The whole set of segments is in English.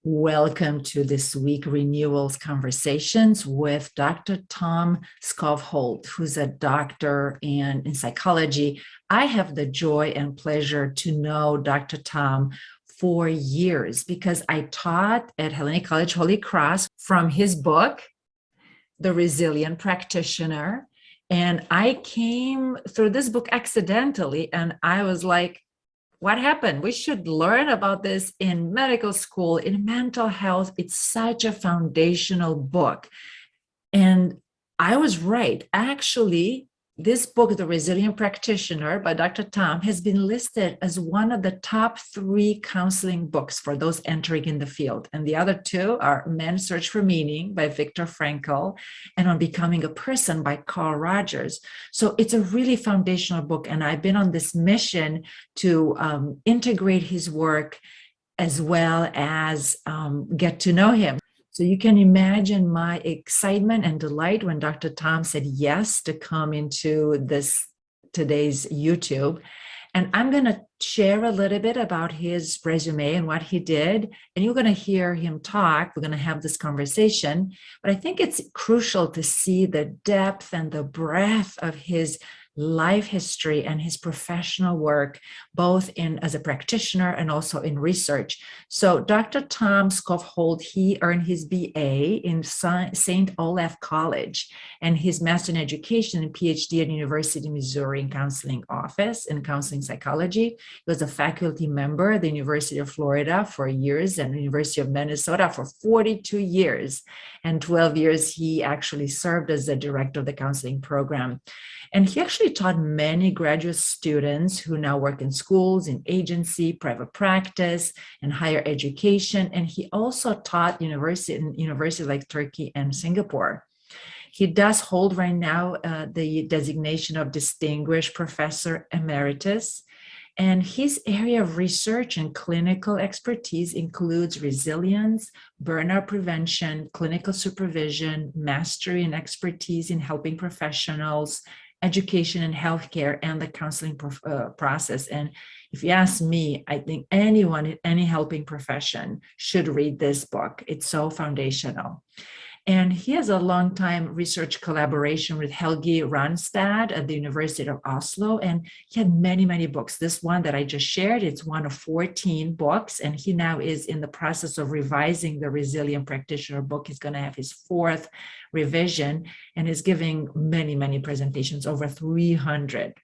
Welcome to this week Renewal's Conversations with Dr. Tom Skovholt, who's a doctor in psychology. I have the joy and pleasure to know Dr. Tom for years because I taught at Hellenic College Holy Cross from his book, The Resilient Practitioner. And I came through this book accidentally, and I was like, what happened? We should learn about this in medical school, in mental health. It's such a foundational book. And I was right. Actually, this book, The Resilient Practitioner by Dr. Tom, has been listed as one of the top 3 counseling books for those entering in the field. And the other 2 are Man's Search for Meaning by Viktor Frankl and On Becoming a Person by Carl Rogers. So it's a really foundational book. And I've been on this mission to integrate his work as well as get to know him. So you can imagine my excitement and delight when Dr. Tom said yes to come into today's YouTube. And I'm going to share a little bit about his resume and what he did. And you're going to hear him talk. We're going to have this conversation. But I think it's crucial to see the depth and the breadth of his life history and his professional work, both as a practitioner and also in research. So Dr. Tom Skovholt, he earned his BA in St. Olaf College and his Master in Education and PhD at University of Missouri in Counseling Office in Counseling Psychology. He was a faculty member at the University of Florida for years and the University of Minnesota for 42 years. And 12 years, he actually served as the director of the counseling program. And he actually taught many graduate students who now work in schools, in agency, private practice, and higher education. And he also taught universities like Turkey and Singapore. He does hold right now the designation of Distinguished Professor Emeritus. And his area of research and clinical expertise includes resilience, burnout prevention, clinical supervision, mastery and expertise in helping professionals, education and healthcare, and the counseling process. And if you ask me, I think anyone in any helping profession should read this book. It's so foundational. And he has a long-time research collaboration with Helgi Ronstad at the University of Oslo. And he had many, many books. This one that I just shared, it's one of 14 books. And he now is in the process of revising the Resilient Practitioner book. He's going to have his 4th revision and is giving many, many presentations, over 300.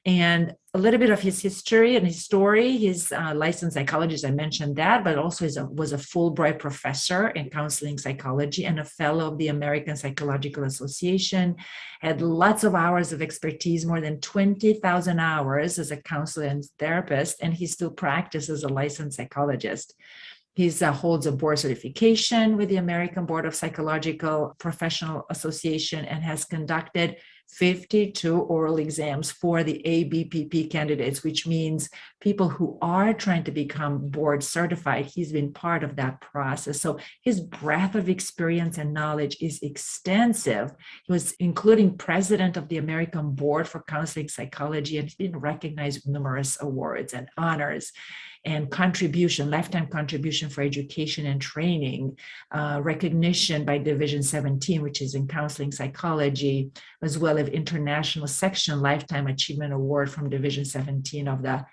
And a little bit of his history and his story. He's a licensed psychologist, I mentioned that, but also was a Fulbright professor in counseling psychology and a fellow of the American Psychological Association, had lots of hours of expertise, more than 20,000 hours as a counselor and therapist, and he still practices as a licensed psychologist. He holds a board certification with the American Board of Psychological Professional Association and has conducted 52 oral exams for the ABPP candidates, which means people who are trying to become board certified. He's been part of that process. So his breadth of experience and knowledge is extensive. He was including president of the American Board for Counseling Psychology, and he's been recognized with numerous awards and honors and lifetime contribution for education and training, recognition by Division 17, which is in counseling psychology, as well as International Section Lifetime Achievement Award from Division 17 of the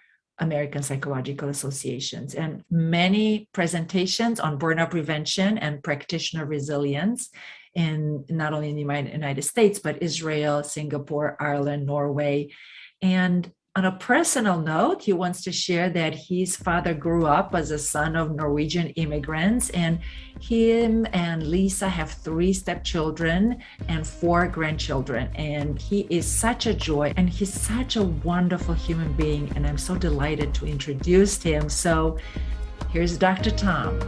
American Psychological Associations, and many presentations on burnout prevention and practitioner resilience in not only in the United States, but Israel, Singapore, Ireland, Norway. And on a personal note, he wants to share that his father grew up as a son of Norwegian immigrants, and him and Lisa have 3 stepchildren and 4 grandchildren. And he is such a joy, and he's such a wonderful human being, and I'm so delighted to introduce him. So here's Dr. Tom.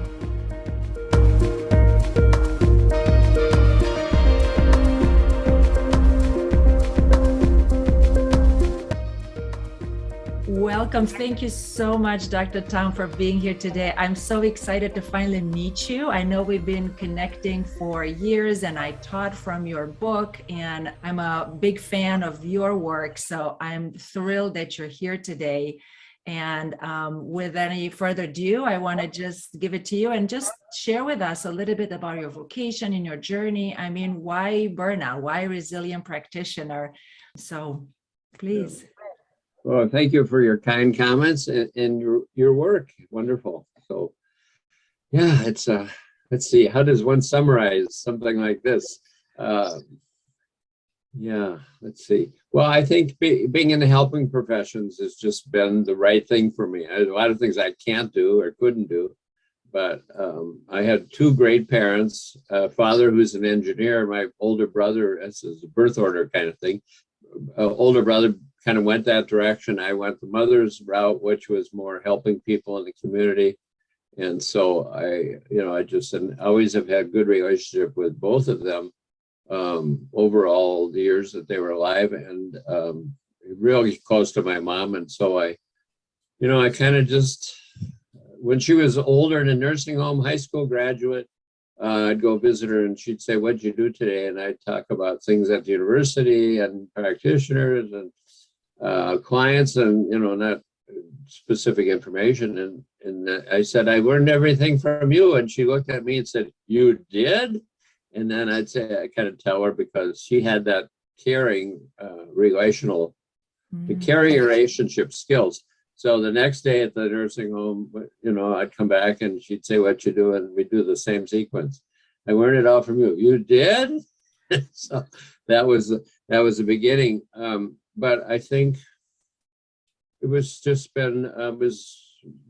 Welcome. Thank you so much, Dr. Tom, for being here today. I'm so excited to finally meet you. I know we've been connecting for years and I taught from your book, and I'm a big fan of your work. So I'm thrilled that you're here today. And with any further ado, I want to just give it to you and just share with us a little bit about your vocation and your journey. I mean, why burnout? Why resilient practitioner? So please. Well, thank you for your kind comments and your work. Wonderful. So yeah, it's let's see, how does one summarize something like this? Yeah, let's see. Well, I think being in the helping professions has just been the right thing for me. There's a lot of things I can't do or couldn't do, but I had two great parents, a father who's an engineer, my older brother, this is a birth order kind of thing. Older brother kind of went that direction. I went the mother's route, which was more helping people in the community. And so I just always have had good relationship with both of them over all the years that they were alive, and really close to my mom. And so I kind of just, when she was older in a nursing home, high school graduate, I'd go visit her and she'd say, "What'd you do today?" And I'd talk about things at the university and practitioners and clients and, not specific information. And I said, "I learned everything from you." And she looked at me and said, "You did?" And then I'd say, I kind of tell her, because she had that caring the caring relationship skills. So the next day at the nursing home, I'd come back and she'd say, "What you do?" And we'd do the same sequence. "I learned it all from you." "You did?" So that was the beginning. But I think it was just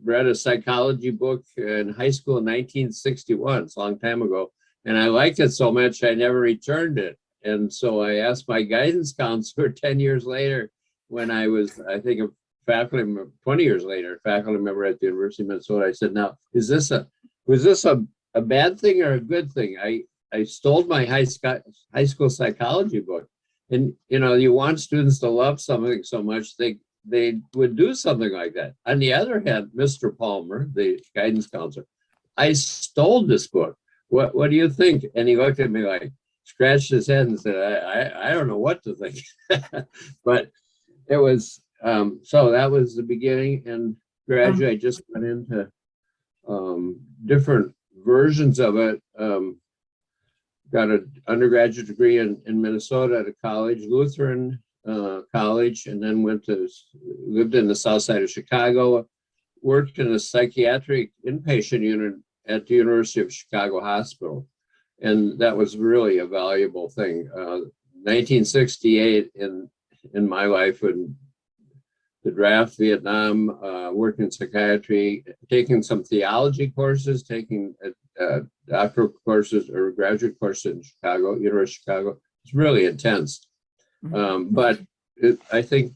read a psychology book in high school in 1961. It's a long time ago. And I liked it so much, I never returned it. And so I asked my guidance counselor 10 years later, when I was, I think, 20 years later, faculty member at the University of Minnesota. I said, "Now, was this a bad thing or a good thing? I stole my high school psychology book." And, you want students to love something so much, they would do something like that. On the other hand, Mr. Palmer, the guidance counselor, "I stole this book. What do you think?" And he looked at me like, scratched his head and said, I don't know what to think." But it was, so that was the beginning. And gradually I just went into different versions of it. Got an undergraduate degree in Minnesota at a college, Lutheran college, and then lived in the south side of Chicago, worked in a psychiatric inpatient unit at the University of Chicago Hospital. And that was really a valuable thing. 1968 in my life, when the draft, Vietnam, working in psychiatry, taking some theology courses, taking doctoral courses or graduate courses in Chicago, University of Chicago. It's really intense. But I think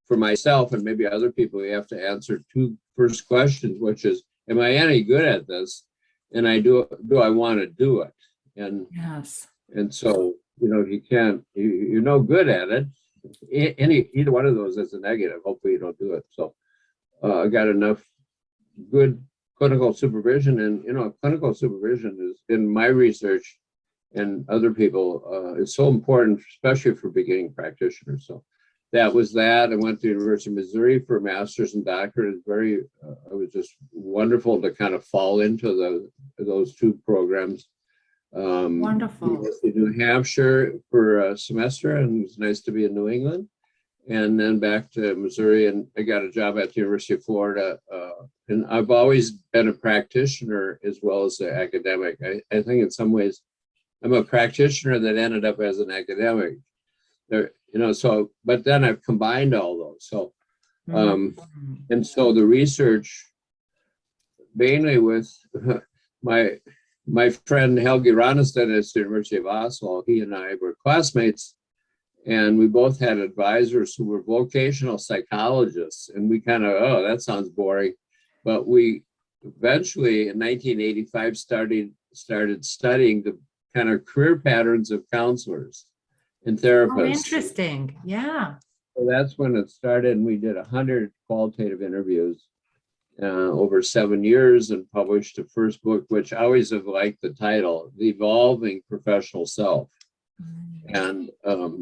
for myself and maybe other people, you have to answer two first questions, which is, am I any good at this? And do I want to do it? And yes. And so, you're no good at it. Either one of those is a negative. Hopefully you don't do it. So I got enough good clinical supervision, and, clinical supervision is, in my research and other people, is so important, especially for beginning practitioners. So that was that. I went to the University of Missouri for a master's and doctorate. It was just wonderful to kind of fall into those two programs. Wonderful. University of New Hampshire for a semester, and it was nice to be in New England. And then back to Missouri, and I got a job at the University of Florida. And I've always been a practitioner as well as an academic. I think in some ways I'm a practitioner that ended up as an academic. But then I've combined all those. So, and so the research, mainly with my friend Helge Ranestad at the University of Oslo, he and I were classmates, and we both had advisors who were vocational psychologists, and we kind of, oh, that sounds boring. But we eventually in 1985 started studying the kind of career patterns of counselors and therapists. Oh, interesting. Yeah. So that's when it started, and we did 100 qualitative interviews over 7 years, and published the first book, which I always have liked the title, The Evolving Professional Self. And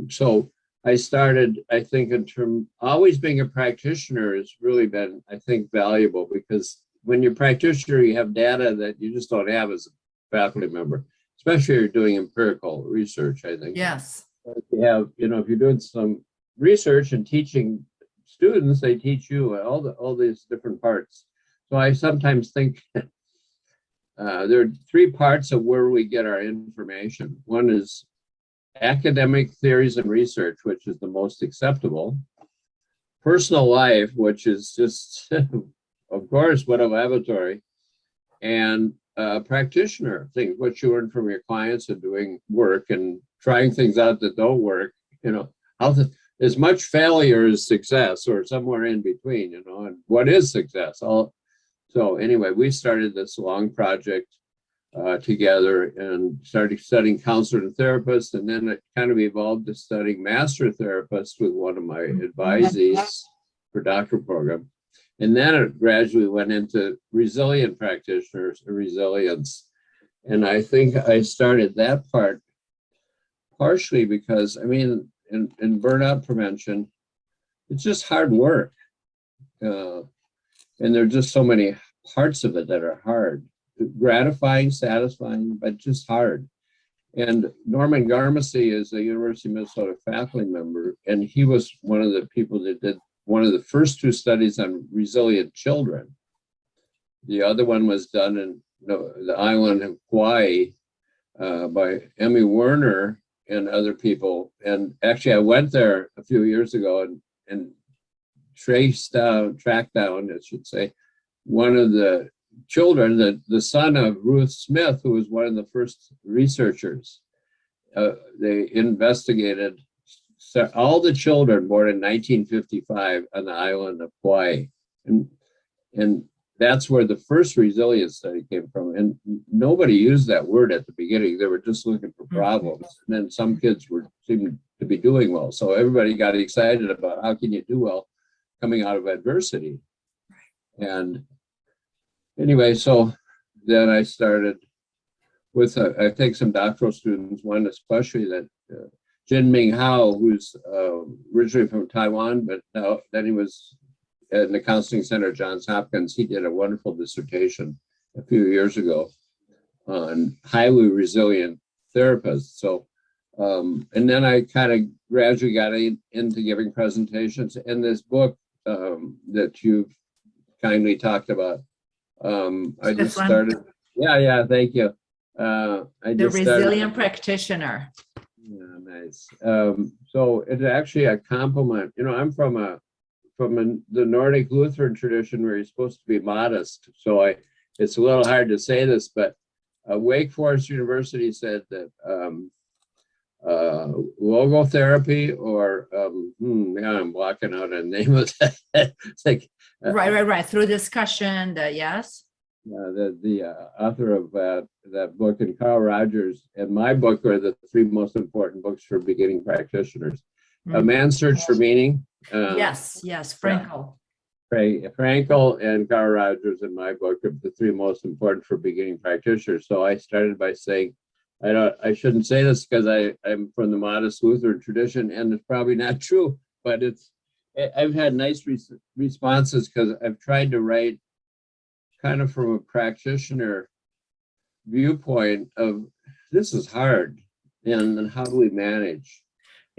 so I started, I think, always being a practitioner has really been, I think, valuable, because when you're a practitioner, you have data that you just don't have as a faculty member, especially if you're doing empirical research, I think. Yes. If you have, if you're doing some research and teaching students, they teach you all these different parts. So I sometimes think there are three parts of where we get our information. One is academic theories and research, which is the most acceptable. Personal life, which is just, of course, what a laboratory. And practitioner things, what you learn from your clients and doing work and trying things out that don't work, as much failure as success, or somewhere in between, and what is success? So anyway, we started this long project together and started studying counselor and therapist, and then it kind of evolved to studying master therapist with one of my advisees for doctoral program. And then it gradually went into resilient practitioners and resilience. And I think I started that part partially because, in burnout prevention, it's just hard work. And there are just so many parts of it that are hard, gratifying, satisfying, but just hard. And Norman Garmacy is a University of Minnesota faculty member, and he was one of the people that did one of the first two studies on resilient children. The other one was done in the island of Hawaii by Emmy Werner and other people. And actually, I went there a few years ago and tracked down, I should say, one of the children, the son of Ruth Smith, who was one of the first researchers. They investigated all the children born in 1955 on the island of Hawaii. And that's where the first resilience study came from. And nobody used that word at the beginning. They were just looking for problems. And then some kids seemed to be doing well. So everybody got excited about how can you do well coming out of adversity. And anyway, so then I started with, I think, some doctoral students, one especially that Jin Ming Hao, who's originally from Taiwan, but then he was in the counseling center at Johns Hopkins. He did a wonderful dissertation a few years ago on highly resilient therapists. So, and then I kind of gradually got into giving presentations. And this book that you've kindly talked about, I just started. Yeah, thank you. The Resilient Practitioner. Yeah, nice. So it's actually a compliment. I'm from the Nordic Lutheran tradition where you're supposed to be modest. So it's a little hard to say this, but Wake Forest University said that logotherapy, or I'm blocking out a name of that. It's like right. Through discussion, yes. The author of that book, and Carl Rogers, and my book are the three most important books for beginning practitioners. A Man's Search for Meaning. Yes, Frankl. Frankl and Carl Rogers in my book are the three most important for beginning practitioners. So I started by saying, I shouldn't say this because I'm from the modest Lutheran tradition, and it's probably not true, but I've had nice responses because I've tried to write kind of from a practitioner viewpoint of this is hard, and how do we manage?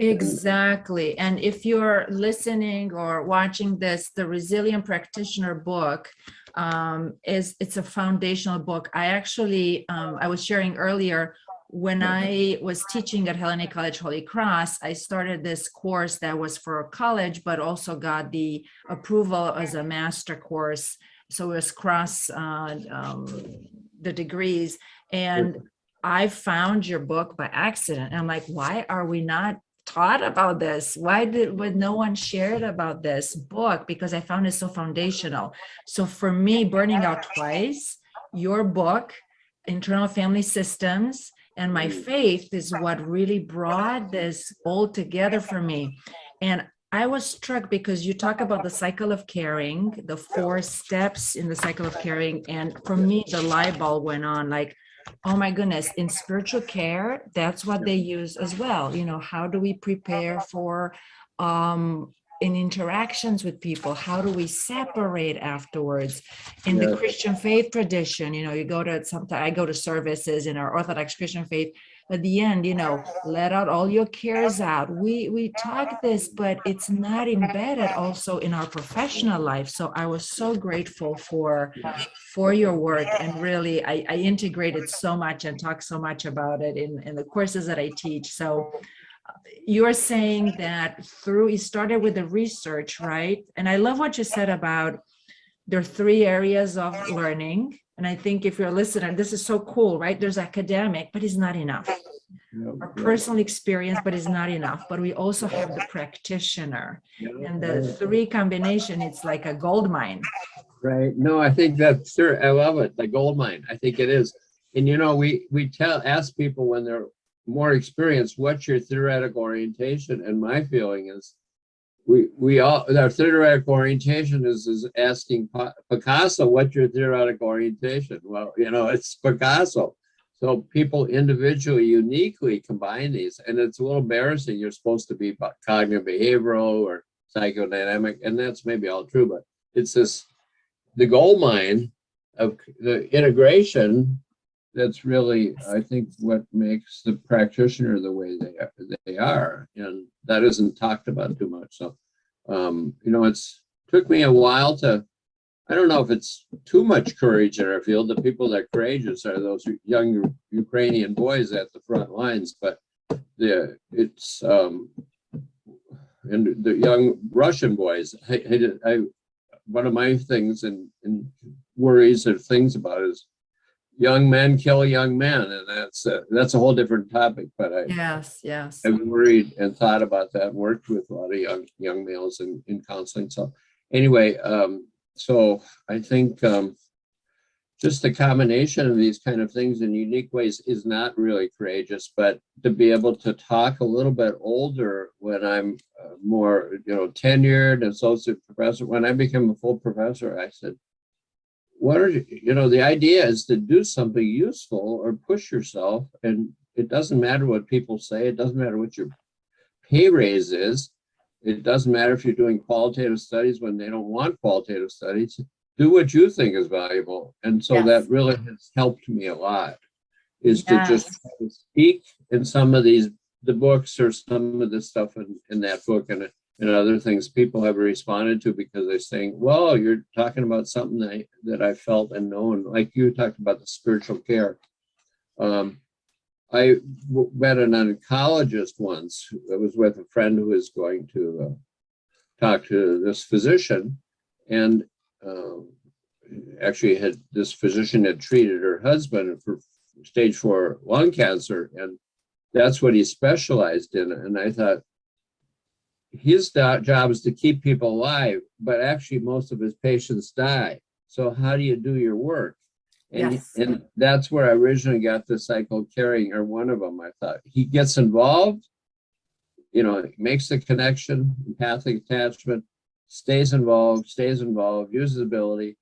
Exactly. And if you're listening or watching this, the Resilient Practitioner book it's a foundational book. I actually, I was sharing earlier, when I was teaching at Hellenic College Holy Cross, I started this course that was for college, but also got the approval as a master course. So it was cross the degrees. And I found your book by accident. And I'm like, why are we not taught about this? Why would no one shared about this book? Because I found it so foundational. So for me, Burning Out Twice, your book, Internal Family Systems, and my faith is what really brought this all together for me. And I was struck because you talk about the cycle of caring, the 4 steps in the cycle of caring. And for me, the light bulb went on, like, Oh my goodness, in spiritual care, that's what they use as well. How do we prepare for in interactions with people? How do we separate afterwards? In the Christian faith tradition, you go to sometimes I go to services in our Orthodox Christian faith. At the end, let out all your cares out. We talk this, but it's not embedded also in our professional life. So I was so grateful for your work, and really I integrated so much and talk so much about it in the courses that I teach. So you're saying that you started with the research, right? And I love what you said about there are 3 areas of learning. And I think if you're listening, this is so cool, right? There's academic, but it's not enough. Our personal experience, but it's not enough. But we also have the practitioner. And the 3 combination, it's like a gold mine. Right. No, I think that's sure. I love it. The gold mine. I think it is. And we ask people when they're more experienced, what's your theoretical orientation? And my feeling is we all, our theoretical orientation is asking Picasso, what's your theoretical orientation? Well, it's Picasso. So people individually, uniquely combine these, and it's a little embarrassing. You're supposed to be cognitive behavioral or psychodynamic, and that's maybe all true, but it's the gold mine of the integration that's really, I think, what makes the practitioner the way they are, and that isn't talked about too much. So, it's took me a while to. I don't know if it's too much courage in our field. The people that are courageous are those young Ukrainian boys at the front lines, but it's and the young Russian boys. One of my things and worries or things about is young men kill young men, and that's a whole different topic. But yes, I've worried and thought about that. And worked with a lot of young males in counseling. So anyway. So I think just the combination of these kind of things in unique ways is not really courageous, but to be able to talk a little bit older when I'm more, tenured associate professor, when I became a full professor, I said, the idea is to do something useful or push yourself. And it doesn't matter what people say. It doesn't matter what your pay raise is. It doesn't matter if you're doing qualitative studies when they don't want qualitative studies. Do what you think is valuable. And so that really has helped me a lot, is to just try to speak in some of the books or some of the stuff in that book and other things people have responded to, because they're saying, well, you're talking about something that I felt and known, like you talked about the spiritual care. I met an oncologist once. I was with a friend who was going to talk to this physician, and actually this physician had treated her husband for stage 4 lung cancer, and that's what he specialized in. And I thought, his job is to keep people alive, but actually most of his patients die. So how do you do your work? And that's where I originally got the cycle caring, or one of them. I thought he gets involved, makes the connection, empathic attachment, stays involved, uses ability,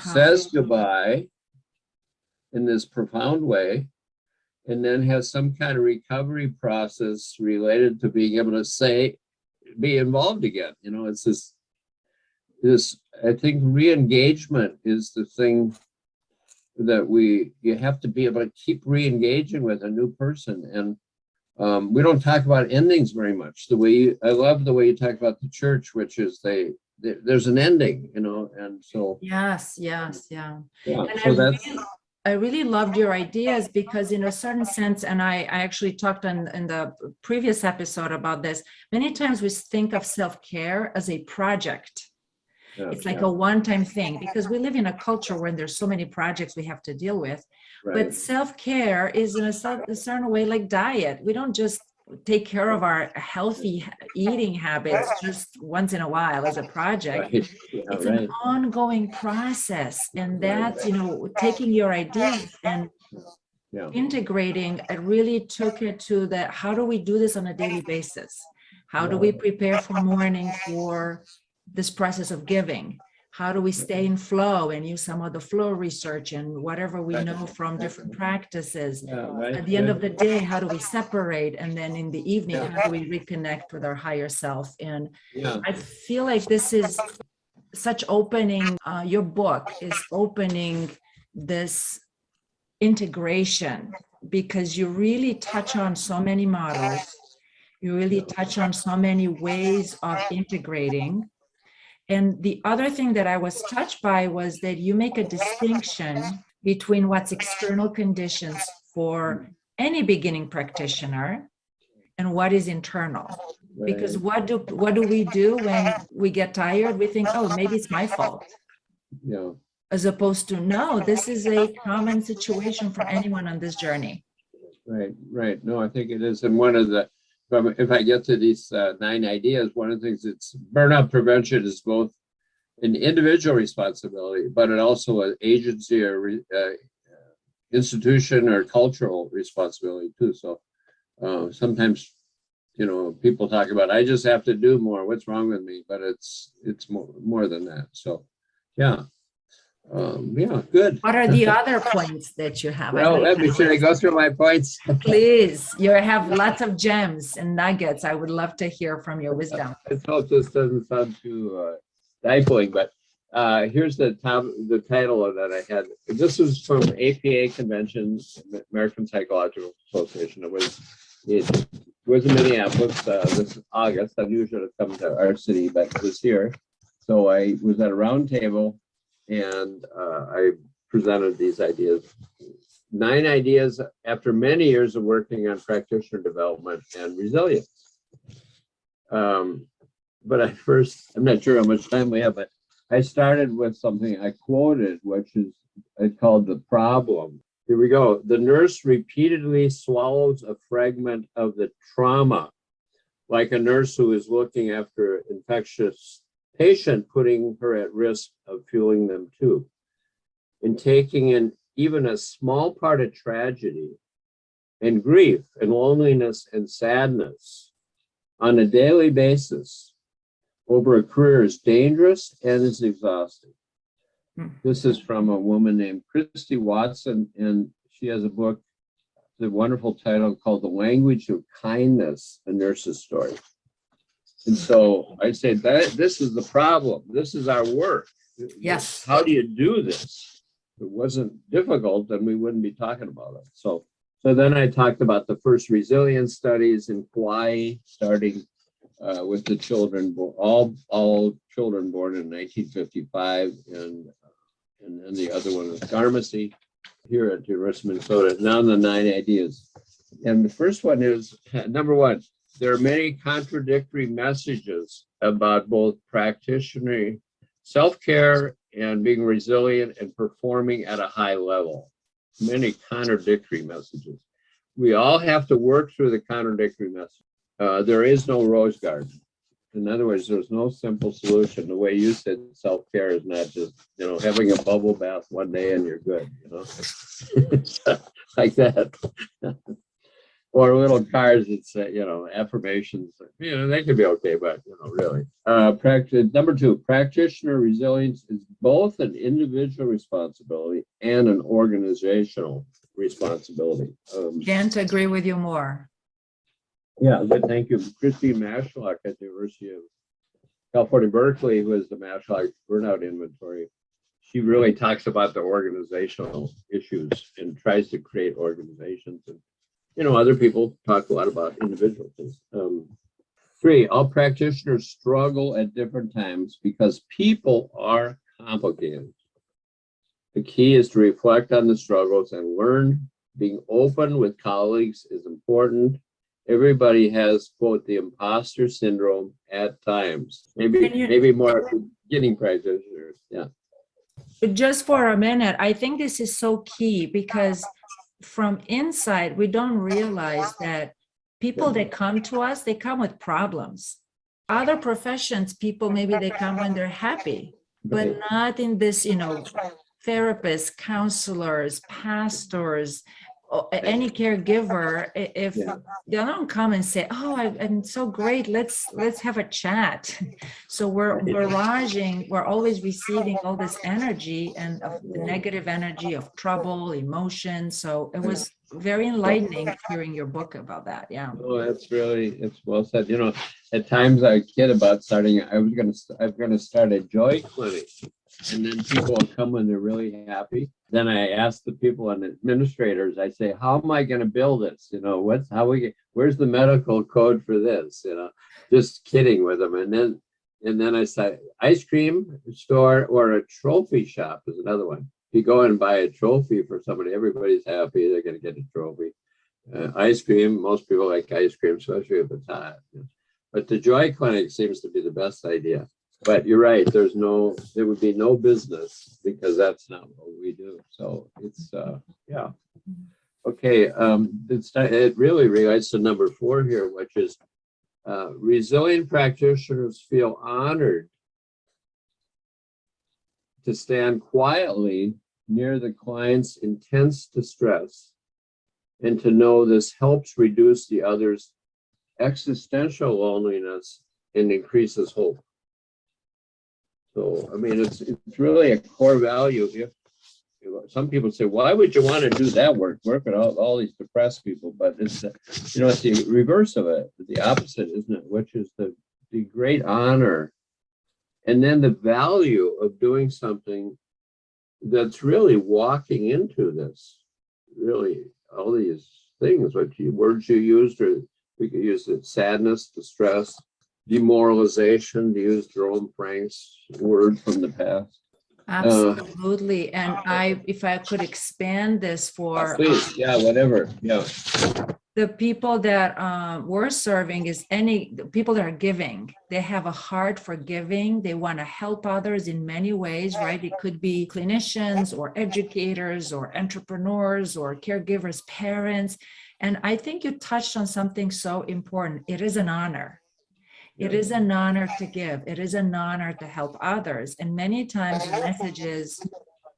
says goodbye in this profound way, and then has some kind of recovery process related to being able to be involved again. It's this, I think re-engagement is the thing that you have to be able to keep re-engaging with a new person. And we don't talk about endings very much. I love the way you talk about the church, which is there's an ending, and so. Yes. Yeah. And So I really loved your ideas, because in a certain sense, and I actually talked in the previous episode about this, many times we think of self-care as a project. It's like a one-time thing, because we live in a culture where there's so many projects we have to deal with. Right. But self-care is in a certain way like diet. We don't just take care of our healthy eating habits just once in a while as a project. Right. It's an ongoing process. And that's, taking your ideas and integrating, it really took it to how do we do this on a daily basis? How do we prepare for morning for this process of giving? how do we stay in flow and use some of the flow research and whatever we know from different practices. At the end of the day, how do we separate? And then in the evening, how do we reconnect with our higher self? And I feel like this is such opening, your book is opening this integration, because you really touch on so many models. You really touch on so many ways of integrating. And the other thing that I was touched by was that you make a distinction between what's external conditions for any beginning practitioner and what is internal. Because what do we do when we get tired? We think, oh, maybe it's my fault. Yeah. As opposed to, no, this is a common situation for anyone on this journey. Right. No, I think it is. And one of the, if I get to these 9 ideas, one of the things it's burnout prevention is both an individual responsibility, but it also an agency or institution or cultural responsibility too. So sometimes, people talk about, I just have to do more. What's wrong with me? But it's more than that. So, yeah. Good. What are the other points that you have? Well, should I go through my points? Please, you have lots of gems and nuggets. I would love to hear from your wisdom. I hope this doesn't sound too stifling, but here's the title of that I had. This was from APA Convention, American Psychological Association. It was in Minneapolis this August. Unusual to come to our city, but it was here. So I was at a round table, and I presented these ideas. 9 ideas after many years of working on practitioner development and resilience. But I'm not sure how much time we have, but I started with something I quoted, which is called the problem. Here we go. The nurse repeatedly swallows a fragment of the trauma, like a nurse who is looking after an infectious patient, putting her at risk of fueling them too. In taking in even a small part of tragedy and grief and loneliness and sadness on a daily basis over a career is dangerous and is exhausting. This is from a woman named Christy Watson, and she has a book, the wonderful title called The Language of Kindness, a Nurse's Story. And so I say that this is the problem. This is our work. Yes. How do you do this? If it wasn't difficult, then we wouldn't be talking about it. So then I talked about the first resilience studies in Hawaii, starting with the children, all children born in 1955, and then the other one was pharmacy here at the University of Minnesota. Now the 9 ideas. And the first one is, number 1, there are many contradictory messages about both practitioner self-care and being resilient and performing at a high level. Many contradictory messages. We all have to work through the contradictory message. There is no rose garden. In other words, there's no simple solution. The way you said self-care is not just, having a bubble bath one day and you're good, like that. Or little cards that say, affirmations, they could be okay, but, really. Number 2, practitioner resilience is both an individual responsibility and an organizational responsibility. Can't agree with you more. Yeah, good. Thank you. Christine Mashlock at the University of California, Berkeley, who is the Mashlock Burnout Inventory. She really talks about the organizational issues and tries to create organizations. And, other people talk a lot about individual things. 3, all practitioners struggle at different times because people are complicated. The key is to reflect on the struggles and learn. Being open with colleagues is important. Everybody has, quote, the imposter syndrome at times. Maybe more beginning practitioners. Yeah. Just for a minute, I think this is so key, because from inside, we don't realize that people that come to us, they come with problems. Other professions, people, maybe they come when they're happy, but not in this, therapists, counselors, pastors, any caregiver, if Yeah. they don't come and say, "Oh, I'm so great. Let's have a chat." So we're barraging. We're always receiving all this energy and of the negative energy of trouble, emotion. So it was very enlightening hearing your book about that. Yeah. Oh, it's well said. You know, at times I kid about starting, I'm gonna start a joy clinic. And then people will come when they're really happy. Then I ask the people and administrators, I say, how am I going to build this? You know, where's the medical code for this? You know, just kidding with them. And then I say, ice cream store or a trophy shop is another one. If you go and buy a trophy for somebody, everybody's happy. They're going to get a trophy. Ice cream, most people like ice cream, especially if it's hot. But the joy clinic seems to be the best idea. But you're right, there would be no business because that's not what we do. So it's, yeah. Okay, it really relates to number 4 here, which is resilient practitioners feel honored to stand quietly near the client's intense distress and to know this helps reduce the other's existential loneliness and increases hope. So, I mean, it's really a core value. If some people say, why would you want to do that work with all these depressed people? But it's, it's the reverse of it, the opposite, isn't it? Which is the great honor. And then the value of doing something that's really walking into this, really all these things, words you used, or we could use it, sadness, distress, demoralization, to use Jerome Frank's word from the past. Absolutely. And if I could expand this for please, whatever. Yeah. The people that we're serving is the people that are giving. They have a heart for giving. They want to help others in many ways, right? It could be clinicians or educators or entrepreneurs or caregivers, parents. And I think you touched on something so important. It is an honor. It is an honor to give. It is an honor to help others. And many times the message is,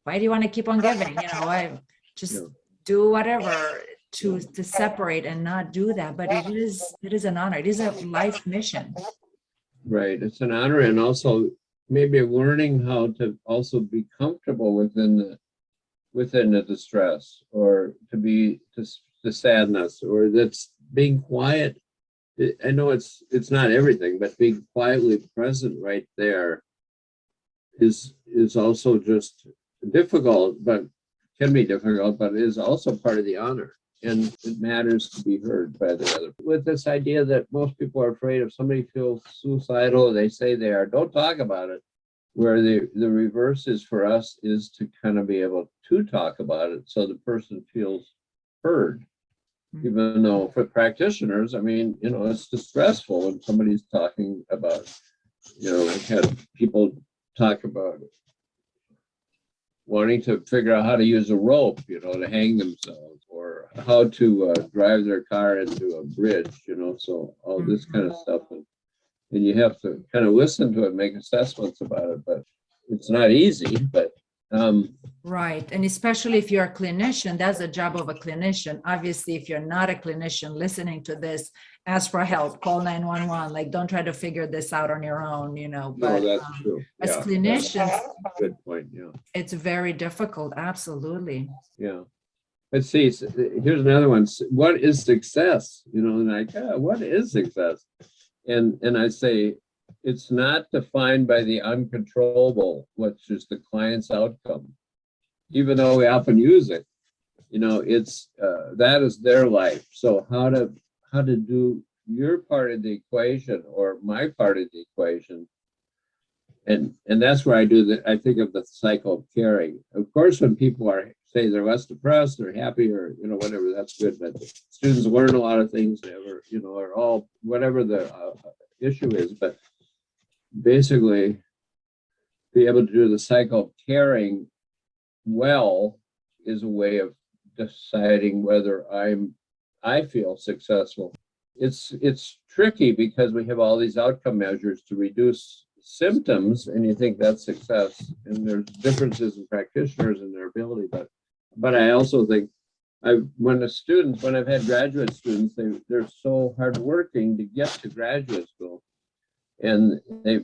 why do you want to keep on giving? I just do whatever to separate and not do that. But it is an honor. It is a life mission. Right. It's an honor, and also maybe learning how to also be comfortable within the distress, or to be the sadness, or that's being quiet. I know it's not everything, but being quietly present right there is also just difficult, but can be difficult, but is also part of the honor. And it matters to be heard by the other. With this idea that most people are afraid, if somebody feels suicidal, they say they are, don't talk about it. Where the reverse is for us is to kind of be able to talk about it so the person feels heard. Even though for practitioners, I mean, it's distressful when somebody's talking about, I've had people talk about wanting to figure out how to use a rope, to hang themselves, or how to drive their car into a bridge, so all this kind of stuff. And you have to kind of listen to it, make assessments about it, but it's not easy, but right. And especially if you're a clinician, that's the job of a clinician. Obviously, if you're not a clinician listening to this, ask for help, call 911. Like, don't try to figure this out on your own, But that's true. As clinicians, good point. Yeah. It's very difficult. Absolutely. Yeah. Let's see. Here's another one. What is success? What is success? And I say, it's not defined by the uncontrollable, which is the client's outcome. Even though we often use it, it's that is their life. So how to do your part of the equation or my part of the equation, and that's where I think of the cycle of caring. Of course, when people say they're less depressed or happy or whatever, that's good. But students learn a lot of things, or all whatever the issue is, but basically be able to do the cycle of caring well is a way of deciding whether I feel successful. It's tricky because we have all these outcome measures to reduce symptoms, and you think that's success, and there's differences in practitioners and their ability, but I also think when I've had graduate students, they're so hardworking to get to graduate school. And they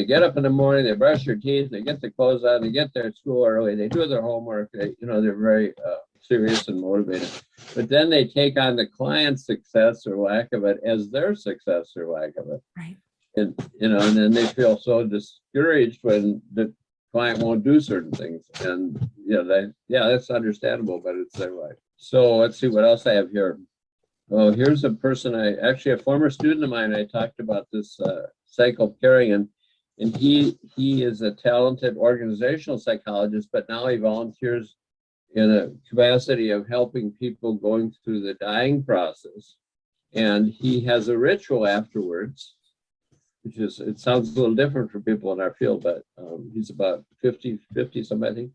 get up in the morning, they brush their teeth, they get their clothes on, they get there to school early, they do their homework, they're very serious and motivated. But then they take on the client's success or lack of it as their success or lack of it. Right. And then they feel so discouraged when the client won't do certain things. And that's understandable, but it's their life. So let's see what else I have here. Oh, here's a person, a former student of mine, I talked about this cycle of caring, and he is a talented organizational psychologist, but now he volunteers in a capacity of helping people going through the dying process. And he has a ritual afterwards, it sounds a little different for people in our field, but he's about 50 something, I think.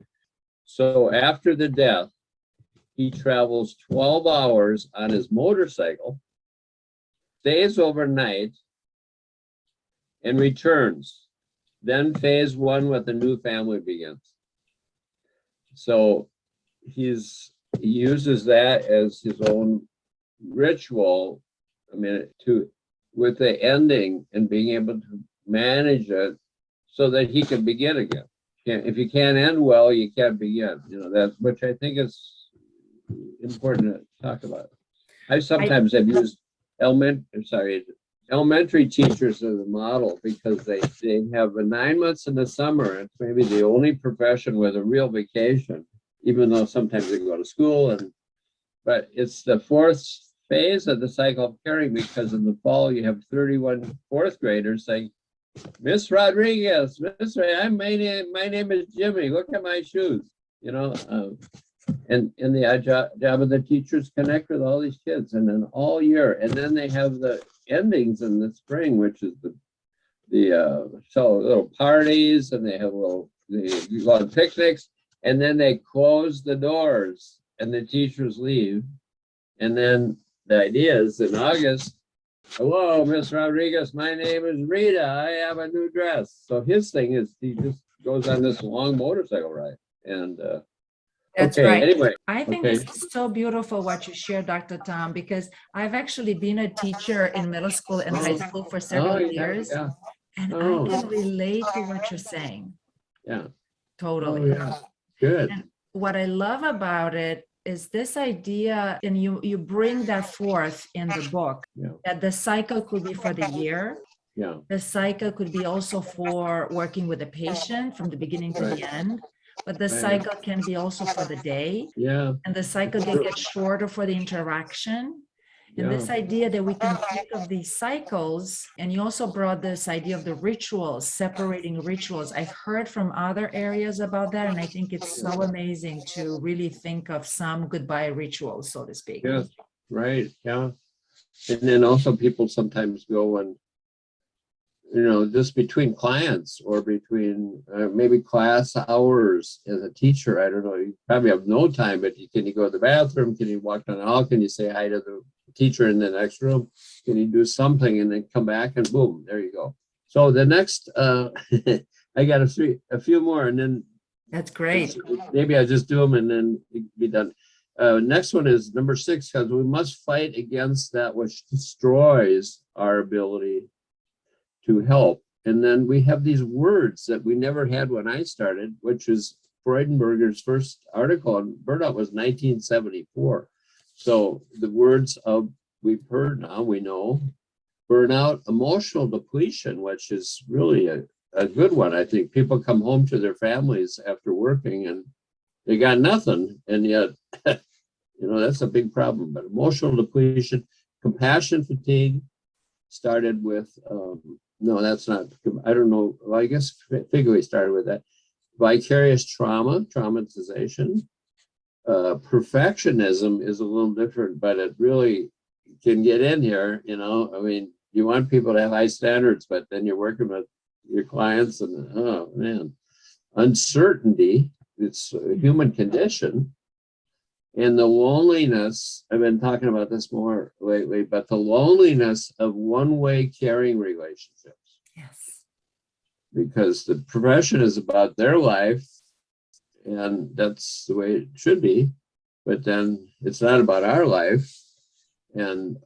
So after the death, he travels 12 hours on his motorcycle, stays overnight, and returns. Then phase one with the new family begins. So he uses that as his own ritual, with the ending and being able to manage it so that he can begin again. If you can't end well, you can't begin. That's, which I think is important to talk about. I sometimes have used elementary teachers as a model because they have 9 months in the summer. It's maybe the only profession with a real vacation, even though sometimes they go to school. But it's the fourth phase of the cycle of caring, because in the fall you have 31 fourth graders saying, Miss Rodriguez, my name is Jimmy. Look at my shoes. And the job of the teachers connect with all these kids, and then all year, and then they have the endings in the spring, which is the little parties, and they have you go on picnics, and then they close the doors and the teachers leave. And then the idea is in August, hello, Miss Rodriguez, my name is Rita. I have a new dress. So his thing is he just goes on this long motorcycle ride. And that's okay, right. Anyway, I think this is so beautiful what you share, Dr. Tom, because I've actually been a teacher in middle school and high school for several years. Yeah. And I can relate to what you're saying. Yeah. Totally. Yeah. Good. And what I love about it is this idea, and you bring that forth in the book, that the cycle could be for the year. Yeah. The cycle could be also for working with a patient from the beginning to the end. But the cycle can be also for the day. Yeah. And the cycle can get shorter for the interaction. And this idea that we can think of these cycles, and you also brought this idea of the rituals, separating rituals. I've heard from other areas about that, and I think it's so amazing to really think of some goodbye rituals, so to speak. Yes, right, yeah. And then also people sometimes go and, just between clients or between maybe class hours as a teacher, I don't know, you probably have no time, but can you go to the bathroom? Can you walk down the hall? Can you say hi to the teacher in the next room? Can you do something and then come back and boom, there you go. So the next, I got a few more, and then that's great. Maybe I just do them and then be done. Next one is number 6, because we must fight against that which destroys our ability to help. And then we have these words that we never had when I started, which is Freudenberger's first article on burnout was 1974. So the words of, we've heard now, we know, burnout, emotional depletion, which is really a good one. I think people come home to their families after working and they got nothing. And yet, that's a big problem. But emotional depletion, compassion fatigue started with, no, that's not, I don't know. Well, I guess Figure started with that. Vicarious trauma, traumatization. Perfectionism is a little different, but it really can get in here, you want people to have high standards, but then you're working with your clients and, oh man. Uncertainty, it's a human condition. And the loneliness, I've been talking about this more lately, but the loneliness of one-way caring relationships. Yes. Because the profession is about their life, and that's the way it should be. but then it's not about our life. And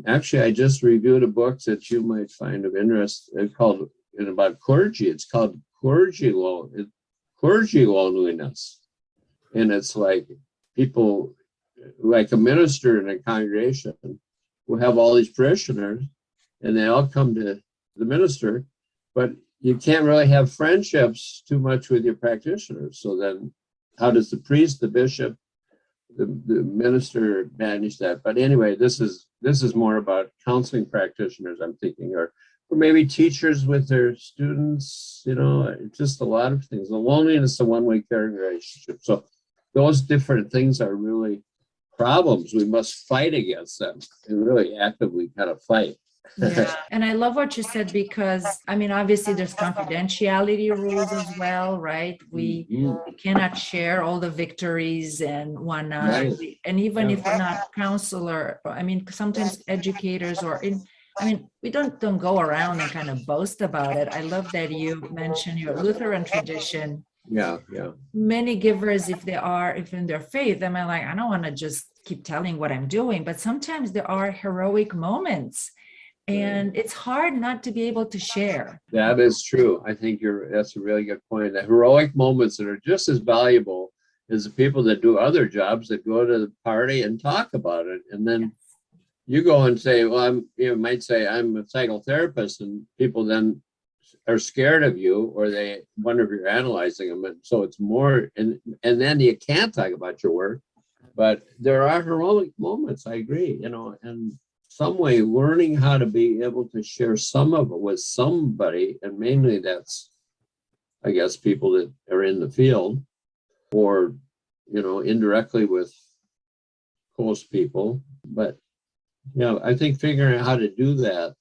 actually, I just reviewed a book that you might find of interest called about clergy. It's called Clergy Loneliness. And it's like people, like a minister in a congregation who have all these parishioners, and they all come to the minister, but you can't really have friendships too much with your practitioners. So then how does the priest, the bishop, the minister manage that? But anyway, this is more about counseling practitioners, I'm thinking, or maybe teachers with their students, just a lot of things. The loneliness, the one-way caring relationship. So those different things are really problems. We must fight against them and really actively kind of fight. Yeah. And I love what you said, because I mean, obviously there's confidentiality rules as well, right? We cannot share all the victories and whatnot. Right. And even Yeah. if we're not counselor, I mean, sometimes educators we don't go around and kind of boast about it. I love that you mentioned your Lutheran tradition. Yeah. Many givers, if in their faith, I mean, like, I don't want to just keep telling what I'm doing, but sometimes there are heroic moments. And it's hard not to be able to share. That is true. I think that's a really good point. The heroic moments that are just as valuable as the people that do other jobs that go to the party and talk about it. And then you go and say, well, might say I'm a psychotherapist, and people then are scared of you, or they wonder if you're analyzing them. And so it's more, and then you can't talk about your work, but there are heroic moments. I agree, and some way learning how to be able to share some of it with somebody, and mainly that's, I guess, people that are in the field, or indirectly with close people. But I think figuring out how to do that,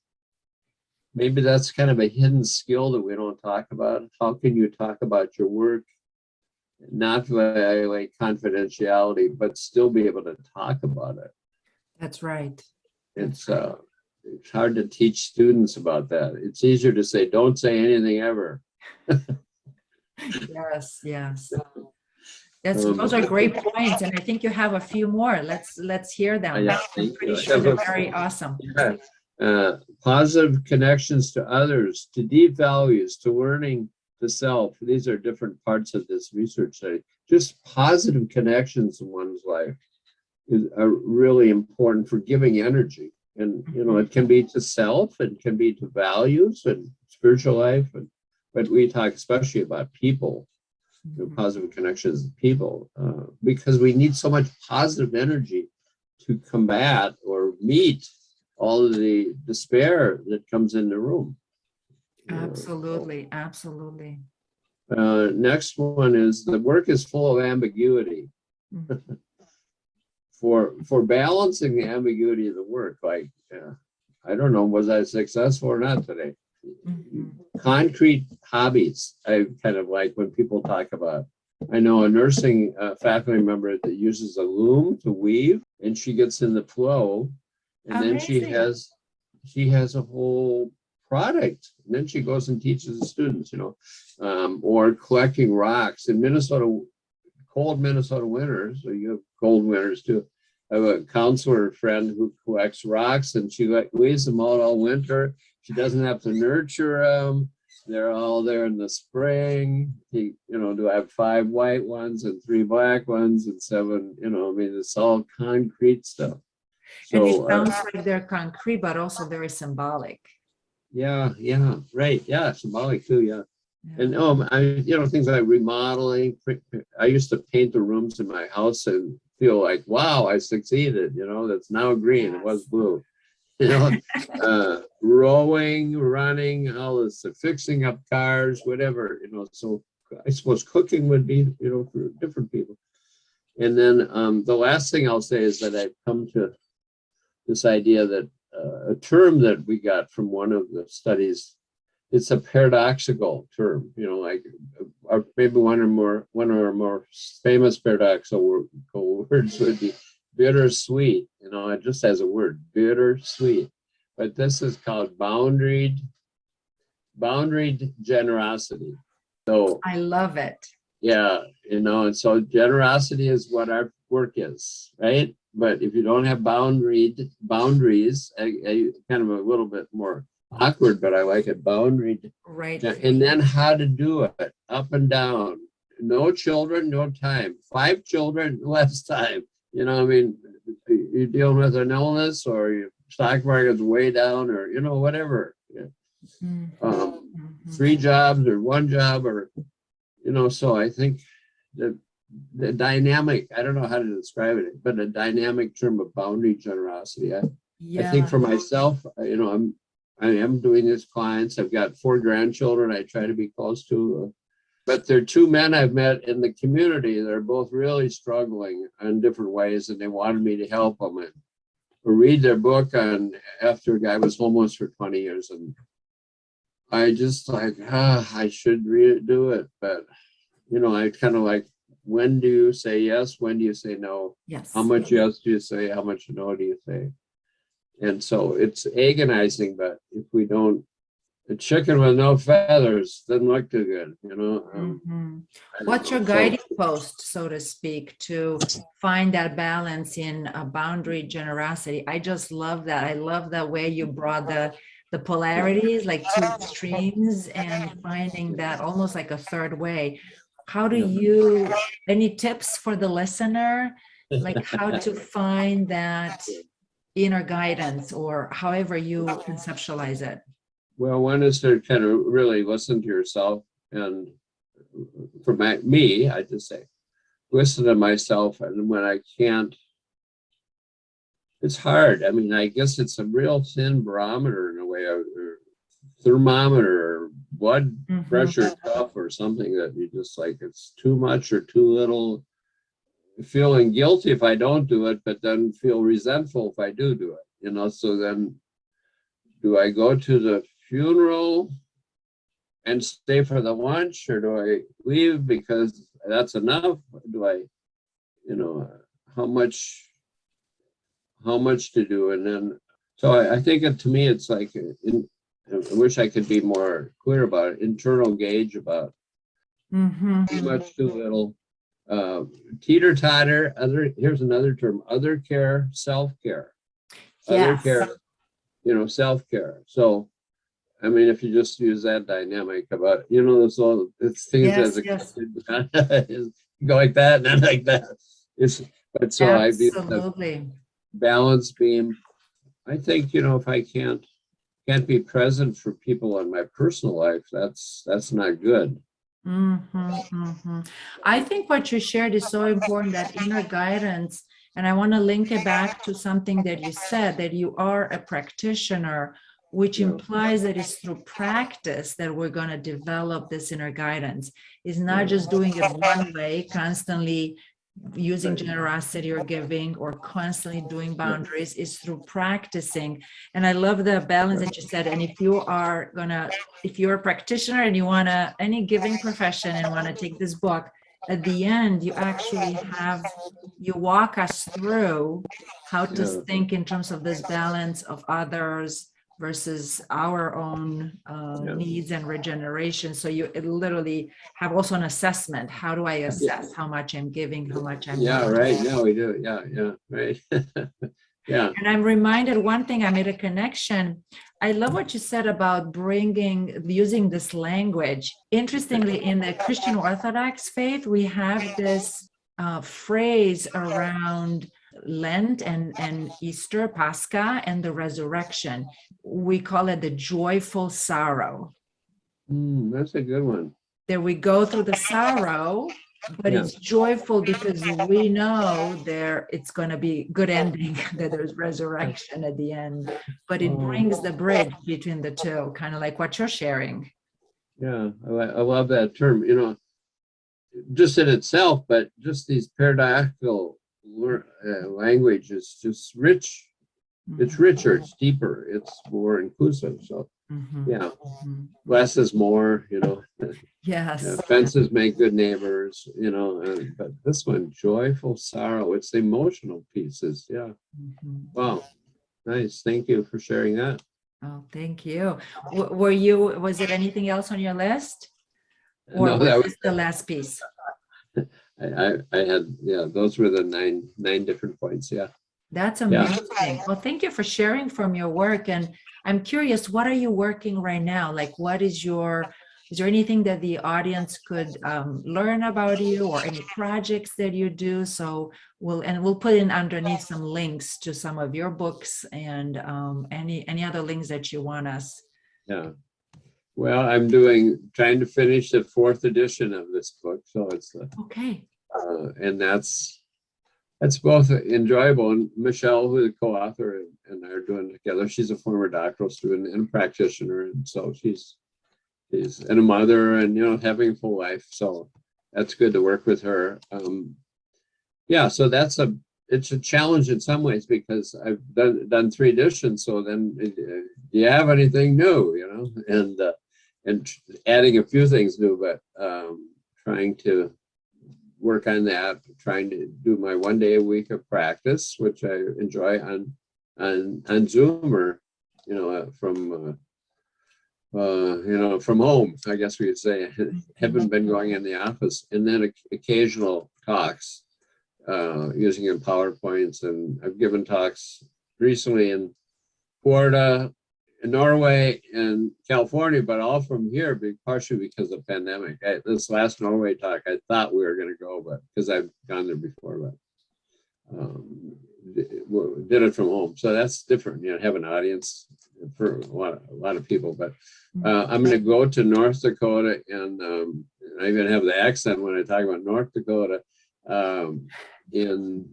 maybe that's kind of a hidden skill that we don't talk about. How can you talk about your work, not violate confidentiality, but still be able to talk about it? That's right. It's hard to teach students about that. It's easier to say, don't say anything ever. Yes. Those are great points, and I think you have a few more. Let's hear them. Yeah, I'm pretty sure they're very awesome. Yeah. Positive connections to others, to deep values, to learning the self. These are different parts of this research study. Just positive connections in one's life are really important for giving energy. And, it can be to self, and can be to values and spiritual life. But we talk especially about people, positive connections with people, because we need so much positive energy to combat or meet all of the despair that comes in the room. Absolutely. Next one is the work is full of ambiguity. For balancing the ambiguity of the work, like, I don't know, was I successful or not today? Concrete hobbies, I kind of like when people talk about. I know a nursing faculty member that uses a loom to weave, and she gets in the flow, and then she has a whole product, and then she goes and teaches the students, or collecting rocks in Minnesota. Cold Minnesota winters, or you have cold winters too. I have a counselor friend who collects rocks, and she leaves them out all winter. She doesn't have to nurture them. They're all there in the spring. Do I have 5 white ones and 3 black ones and 7, it's all concrete stuff. So, and it sounds like they're concrete, but also very symbolic. Yeah, right. Yeah, symbolic too, yeah. And things like remodeling. I used to paint the rooms in my house and feel like, wow, I succeeded. That's now green. It was blue. Rowing, running, all this, fixing up cars, whatever. So I suppose cooking would be, for different people. And then the last thing I'll say is that I've come to this idea that a term that we got from one of the studies. It's a paradoxical term, or maybe one of our more famous paradoxical words would be bittersweet. It just has a word, bittersweet. But this is called boundaried generosity. So I love it. Yeah, and so generosity is what our work is, right? But if you don't have boundaries, I kind of a little bit more awkward, but I like it, boundaried. Right. And then how to do it, up and down. No children, no time. 5 children, less time. I mean, you're dealing with an illness or your stock market's way down or, whatever. Mhm. 3 jobs or 1 job or, so I think the dynamic, I don't know how to describe it, but a dynamic term of boundary generosity. I think Yeah. for myself, I am doing this clients. I've got 4 grandchildren I try to be close to. But there are 2 men I've met in the community that are both really struggling in different ways, and they wanted me to help them and read their book on after a guy was homeless for 20 years. And I just like, I should do it. But, I kind of like, when do you say yes? When do you say no? Yes. How much yes do you say? How much no do you say? And so it's agonizing, but if we don't, a chicken with no feathers doesn't look too good, What's your guiding post, so to speak, to find that balance in a boundary generosity? I just love that. I love the way you brought the polarities, like 2 extremes, and finding that almost like a third way. How do you, any tips for the listener, like how to find that inner guidance, or however you conceptualize it? Well, one is to kind of really listen to yourself. And for me, I just say, listen to myself. And when I can't, it's hard. I mean, I guess it's a real thin barometer in a way, or thermometer, or blood pressure cuff or something that you just like, it's too much or too little. Feeling guilty if I don't do it, but then feel resentful if I do it, so then do I go to the funeral and stay for the lunch, or do I leave because that's enough? Do I, how much to do? And then, so I think to me, it's like, I wish I could be more clear about it, internal gauge about too much, too little. Teeter totter, here's another term, other care, self-care. Other care, self-care. So, I mean, if you just use that dynamic about, this all, it's things as a kid, go like that and then like that. But so Absolutely. I balance beam. I think, if I can't be present for people in my personal life, that's not good. I think what you shared is so important, that inner guidance. And I want to link it back to something that you said, that you are a practitioner, which implies that it's through practice that we're going to develop this inner guidance. It's not just doing it one way, constantly using generosity or giving, or constantly doing boundaries. Is through practicing. And I love the balance that you said. And if you're a practitioner and you want to, any giving profession, and want to take this book, at the end, you actually you walk us through how to think in terms of this balance of others versus our own needs and regeneration. So you literally have also an assessment. How do I assess how much I'm giving, how much I'm not? Right. Yeah, we do. Yeah, right. Yeah. And I'm reminded one thing, I made a connection. I love what you said about using this language. Interestingly, in the Christian Orthodox faith, we have this phrase around Lent and Easter, Pascha, and the resurrection. We call it the joyful sorrow. That's a good one. There we go through the sorrow, but it's joyful because we know it's going to be good ending, that there's resurrection at the end. But it brings the bridge between the two, kind of like what you're sharing. Yeah, I love that term, just in itself, but just these paradoxical language is just rich. It's richer, it's deeper, it's more inclusive. So less is more, Yes. Fences make good neighbors, but this one, joyful sorrow, it's the emotional pieces. Wow, nice. Thank you for sharing that. Oh, thank you. Was it anything else on your list? Or No, was this the last piece? I had, yeah, those were the nine different points. Yeah. That's Yeah. amazing. Well, thank you for sharing from your work. And I'm curious, what are you working right now? Like, is there anything that the audience could learn about you, or any projects that you do? So we'll put in underneath some links to some of your books, and any other links that you want us. Yeah. Well, I'm trying to finish the 4th edition of this book. So it's, Okay. and that's both enjoyable. And Michelle, who is the co-author, and I are doing it together. She's a former doctoral student and a practitioner. And so she's and a mother, and, having a full life. So that's good to work with her. Yeah. So it's a challenge in some ways, because I've done 3 editions. So then, do you have anything new, and adding a few things new, but trying to work on that, trying to do my 1 day a week of practice, which I enjoy on Zoom, or, from home, I guess we could say. I haven't been going in the office, and then occasional talks using in PowerPoints. And I've given talks recently in Florida, in Norway, and California, but all from here, partially because of the pandemic. This last Norway talk, I thought we were going to go, but because I've gone there before, but did it from home. So that's different, have an audience for a lot of people. But I'm going to go to North Dakota, and I even have the accent when I talk about North Dakota in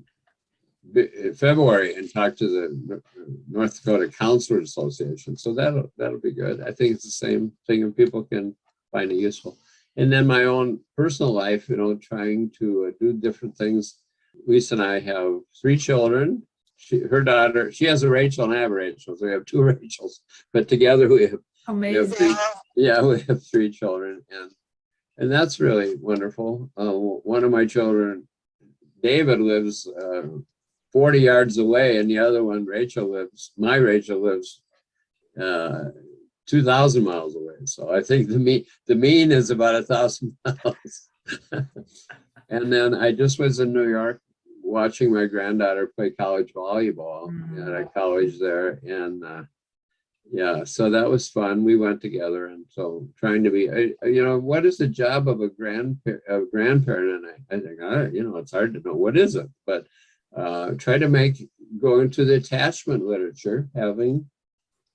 February, and talk to the North Dakota Counselors Association. So that'll be good. I think it's the same thing, and people can find it useful. And then my own personal life, trying to do different things. Lisa and I have 3 children. Her daughter, she has a Rachel and I have a Rachel. So we have 2 Rachels, but together we have Amazing. we have 3 children, and that's really wonderful. One of my children, David, lives 40 yards away, and the other one, my Rachel lives 2,000 miles away. So I think the mean is about 1,000 miles. And then I just was in New York watching my granddaughter play college volleyball at a college there, and yeah, so that was fun. We went together, and so trying to be, what is the job of a grandparent? And I think, it's hard to know what is it, but try to go into the attachment literature,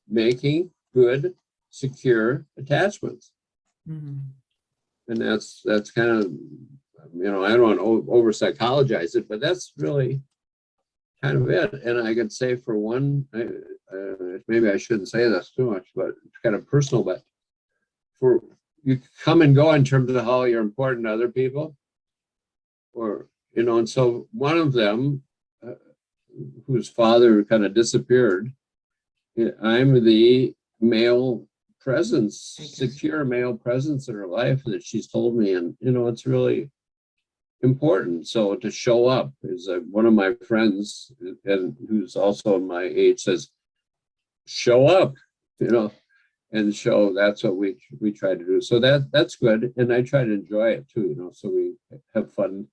making good, secure attachments. And that's kind of, I don't want to over psychologize it, but that's really kind of it. And I could say for one, maybe I shouldn't say this too much, but it's kind of personal, but for you come and go in terms of how you're important to other people, or, and so one of them, whose father kind of disappeared, I'm the male presence, secure male presence in her life that she's told me. And, it's really important. So to show up is one of my friends, and who's also my age, says, show up, and show. That's what we try to do. So that's good. And I try to enjoy it too, so we have fun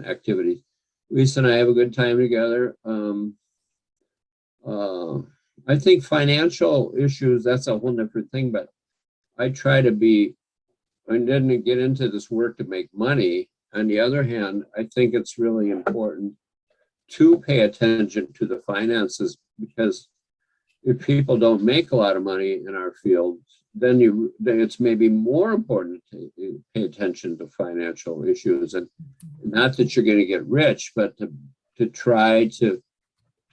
activities. Lisa and I have a good time together. I think financial issues, that's a whole different thing, but I try to I didn't get into this work to make money. On the other hand, I think it's really important to pay attention to the finances, because if people don't make a lot of money in our field, then it's maybe more important to pay attention to financial issues. And not that you're going to get rich, but to try to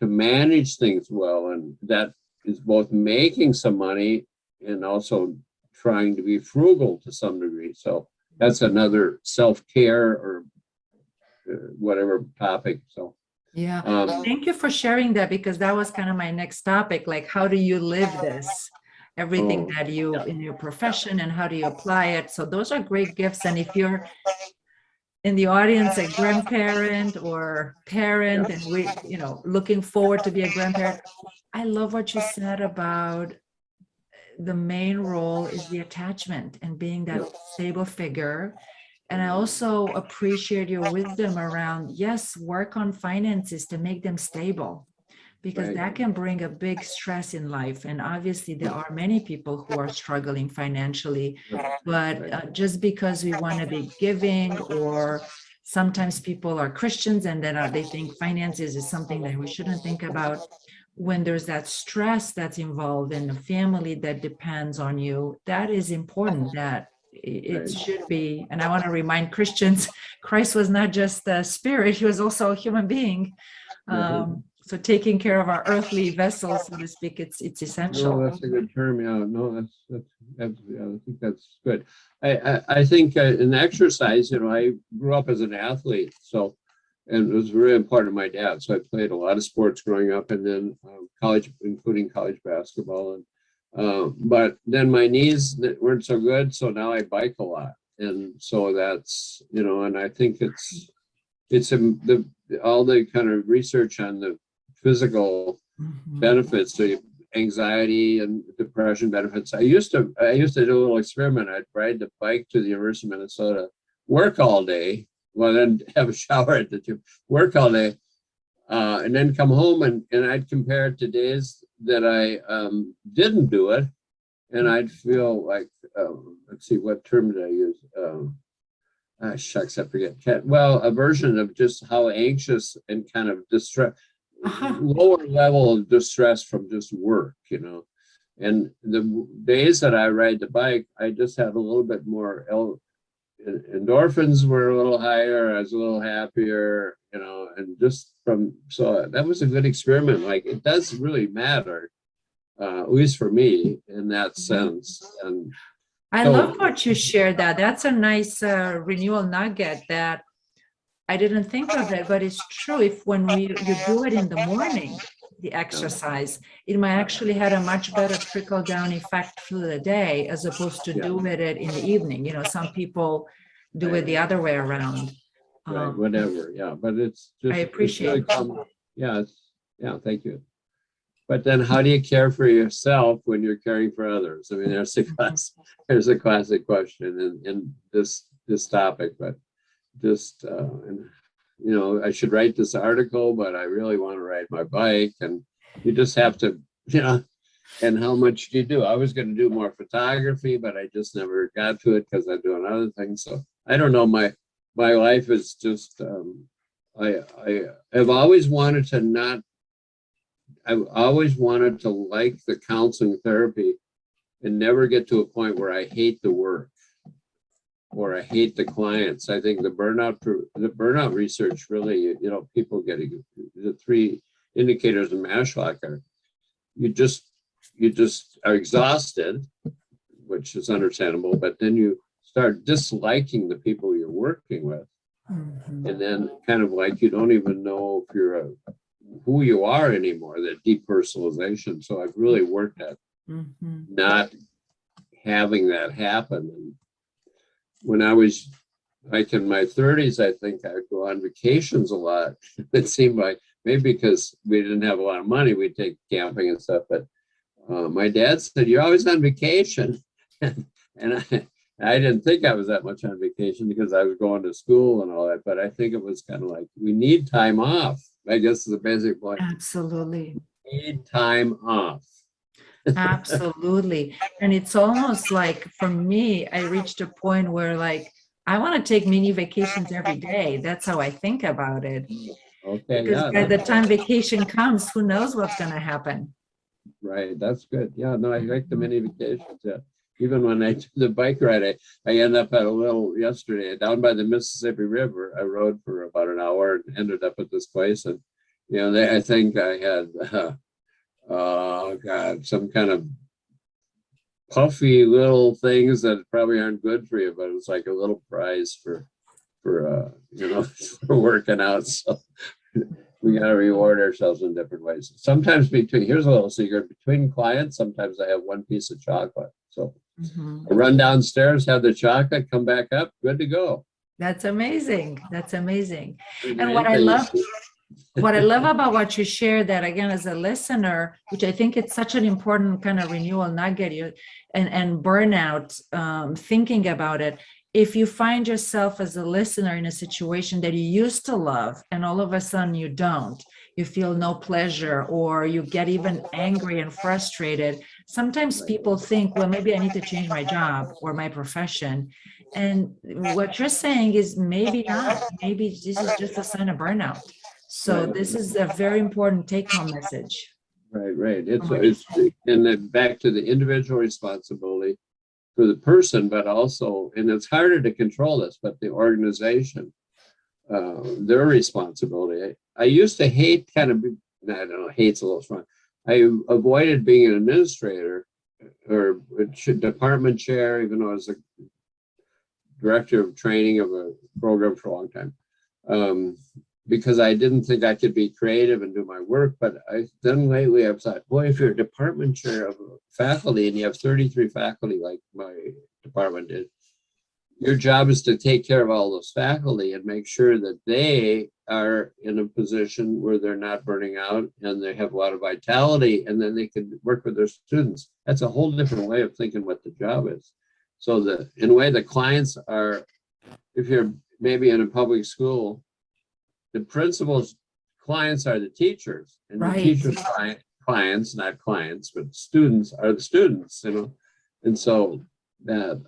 manage things well. And that is both making some money and also trying to be frugal to some degree. So that's another self-care or whatever topic. So yeah, thank you for sharing that, because that was kind of my next topic. Like, how do you live this? Everything that you in your profession, and how do you apply it? So those are great gifts. And if you're in the audience, a grandparent or parent, and we, looking forward to be a grandparent, I love what you said about the main role is the attachment and being that stable figure. And I also appreciate your wisdom around, yes, work on finances to make them stable, because Right. that can bring a big stress in life. And obviously, there are many people who are struggling financially, but just because we want to be giving, or sometimes people are Christians and then they think finances is something that we shouldn't think about. When there's that stress that's involved in a family that depends on you, that is important, that it Right. should be. And I want to remind Christians, Christ was not just a spirit, he was also a human being. So taking care of our earthly vessels, so to speak, it's No, essential. that's a good term. Yeah, no, that's yeah, I think that's good. I think in exercise, I grew up as an athlete, so, and it was very important to my dad. So I played a lot of sports growing up, and then college, including college basketball, and but then my knees weren't so good, so now I bike a lot, and so that's and I think it's all the kind of research on the physical benefits to anxiety and depression benefits. I used to do a little experiment. I'd ride the bike to the University of Minnesota, work all day, well then have a shower at the gym, work all day, and then come home and I'd compare it to days that I didn't do it, and I'd feel like let's see, what term did I use? Shucks, I forget. Well, a version of just how anxious and kind of distress, lower level of distress from just work, And the days that I ride the bike, I just had a little bit more endorphins were a little higher. I was a little happier, and so that was a good experiment. Like, it does really matter, at least for me, in that sense. And I love what you shared. That's a nice renewal nugget that I didn't think of it, but it's true. If when you do it in the morning, the exercise, it might actually have a much better trickle down effect through the day, as opposed to doing it in the evening. Some people do it the other way around. Right, whatever. Yeah, but it's just, I appreciate it. Yeah, thank you. But then how do you care for yourself when you're caring for others? I mean, there's a classic question in this topic, but just, I should write this article, but I really want to ride my bike, and you just have to, and how much do you do? I was going to do more photography, but I just never got to it because I'm doing other things. So I don't know, my life is just, I have always wanted to I've always wanted to like the counseling therapy and never get to a point where I hate the work or I hate the clients. I think the burnout research really, people getting the 3 indicators of Mashlock are, you just are exhausted, which is understandable, but then you start disliking the people you're working with. And then kind of like you don't even know if you're who you are anymore, that depersonalization. So I've really worked at not having that happen. And when I was like in my 30s, I think I'd go on vacations a lot. It seemed like, maybe because we didn't have a lot of money, we'd take camping and stuff. But my dad said, "You're always on vacation." And I didn't think I was that much on vacation because I was going to school and all that. But I think it was kind of like, we need time off, I guess, is the basic point. Absolutely. We need time off. Absolutely. And it's almost like, for me, I reached a point where, like, I want to take mini vacations every day. That's how I think about it. Okay. Because by the time vacation comes, who knows what's going to happen? Right. That's good. Yeah. No, I like the mini vacations. Yeah. Even when I do the bike ride, I end up at a little yesterday down by the Mississippi River. I rode for about an hour and ended up at this place. And, I think I had, oh God, some kind of puffy little things that probably aren't good for you, but it's like a little prize for for working out. So we got to reward ourselves in different ways. Sometimes here's a little secret, between clients, sometimes I have one piece of chocolate. So I run downstairs, have the chocolate, come back up, good to go. That's amazing. That's amazing. And what I love about what you shared, that again, as a listener, which I think it's such an important kind of renewal nugget, and burnout, thinking about it, if you find yourself as a listener in a situation that you used to love and all of a sudden you don't, you feel no pleasure, or you get even angry and frustrated, sometimes people think, well, maybe I need to change my job or my profession. And what you're saying is maybe not. Maybe this is just a sign of burnout. So Right. this is a very important take-home message. Right. from what you're It's saying. and then back to the individual responsibility for the person, but also, and it's harder to control this, but the organization, their responsibility. I used to hate kind of, I don't know, hate's a little strong. I avoided being an administrator or department chair, even though I was a director of training of a program for a long time. Because I didn't think I could be creative and do my work. But then lately I've thought, boy, if you're a department chair of faculty and you have 33 faculty like my department did, your job is to take care of all those faculty and make sure that they are in a position where they're not burning out and they have a lot of vitality, and then they can work with their students. That's a whole different way of thinking what the job is. So in a way, the clients are, if you're maybe in a public school, the principal's clients are the teachers, and the teachers' clients, not clients, but students are the students, and so that,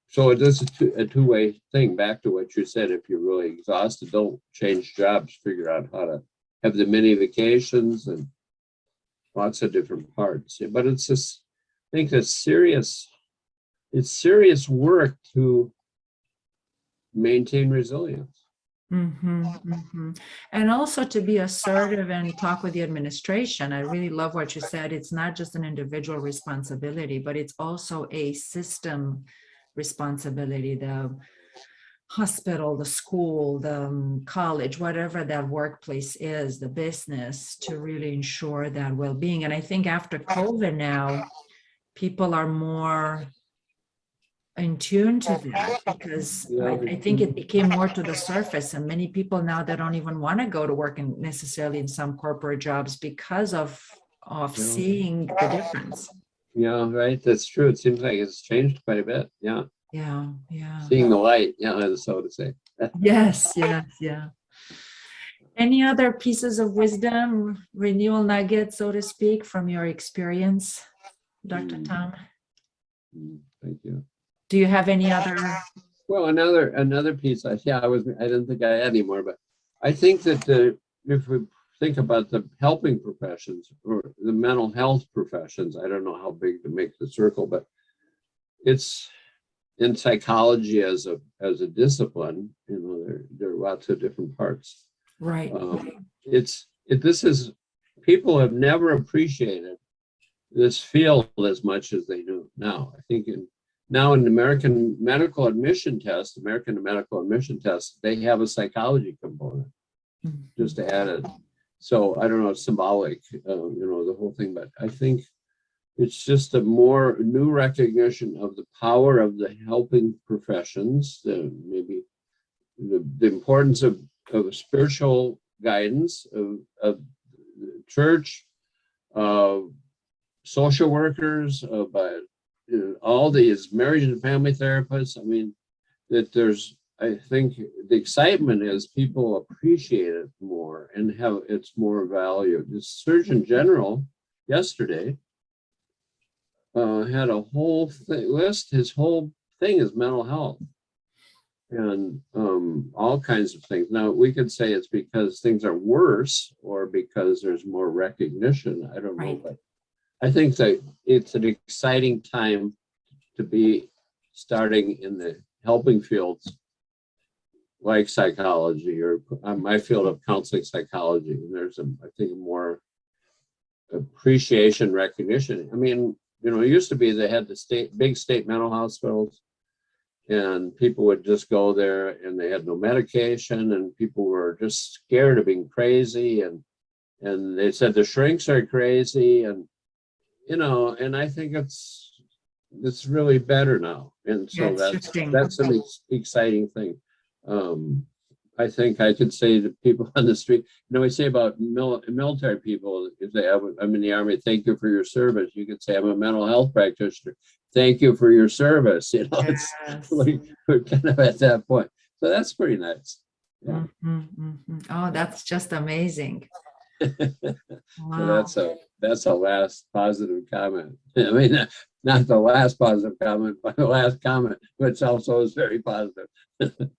so it is a two-way thing. Back to what you said, if you're really exhausted, don't change jobs, figure out how to have the mini vacations and lots of different parts. But it's just, I think it's serious work to maintain resilience. And also to be assertive and talk with the administration. I really love what you said. It's not just an individual responsibility, but it's also a system responsibility. The hospital, the school, the college, whatever that workplace is, the business, to really ensure that well-being. And I think after COVID now, people are more in tune to that, because I think it became more to the surface, and many people now that don't even want to go to work and necessarily in some corporate jobs because of seeing the difference. Yeah, right. That's true. It seems like it's changed quite a bit. Yeah. Seeing the light, so to say. Yes. Any other pieces of wisdom, renewal nuggets, so to speak, from your experience, Dr. Tom? Thank you. Do you have any other? Well, another piece. I didn't think I had any more, but I think that if we think about the helping professions or the mental health professions, I don't know how big to make the circle, but it's in psychology as a discipline. There are lots of different parts. Right. People have never appreciated this field as much as they do now. I think now in the American medical admission test, they have a psychology component just to add it. So I don't know, it's symbolic, the whole thing, but I think it's just a more new recognition of the power of the helping professions, maybe the importance of spiritual guidance, of church, of social workers, of all these marriage and family therapists. I mean, I think the excitement is people appreciate it more and have it's more valued. The Surgeon General yesterday had a whole list. His whole thing is mental health and all kinds of things. Now, we could say it's because things are worse or because there's more recognition. I don't know, but I think that it's an exciting time to be starting in the helping fields like psychology or my field of counseling psychology. And there's I think more appreciation, recognition. I mean, it used to be they had the big state mental hospitals, and people would just go there and they had no medication, and people were just scared of being crazy, and they said the shrinks are crazy, and and I think it's really better now, and so that's an exciting thing. I think I could say to people on the street, we say about military people, if I'm in the Army, thank you for your service. You could say I'm a mental health practitioner. thank you for your service. You know, it's Yes. we're kind of at that point. So that's pretty nice. Yeah. Oh, that's just amazing. So Wow. that's a last positive comment. I mean, not the last positive comment, but the last comment, which also is very positive.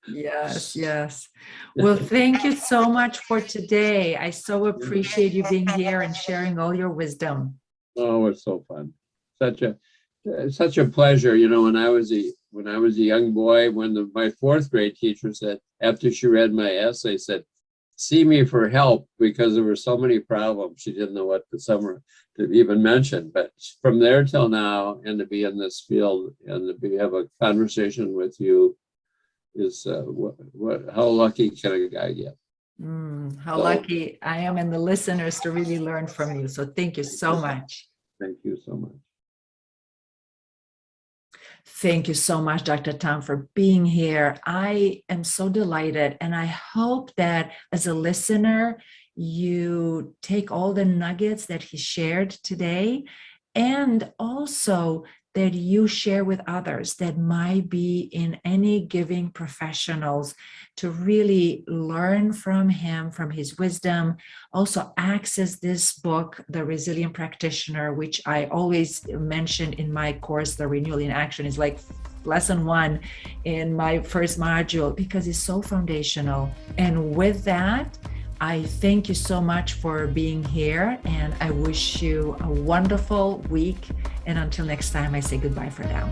Yes, yes. Well, thank you so much for today. I so appreciate you being here and sharing all your wisdom. Oh, it's so fun. Such a pleasure. You know, when I was a young boy, when my fourth grade teacher said, after she read my essay, said, "See me for help," because there were so many problems. She didn't know what to even mention. But from there till now, and to be in this field and have a conversation with you is how lucky can a guy get? How So lucky I am and the listeners to really learn from you. So thank you so much. thank you so much. Thank you so much, Dr. Tom, for being here. I am so delighted, and I hope that as a listener, you take all the nuggets that he shared today, and also that you share with others that might be in any giving professionals to really learn from him, from his wisdom. Also access this book, The Resilient Practitioner, which I always mention in my course, The Renewal in Action, is like lesson 1 in my first module because it's so foundational. And with that, I thank you so much for being here, and I wish you a wonderful week. And until next time, I say goodbye for now.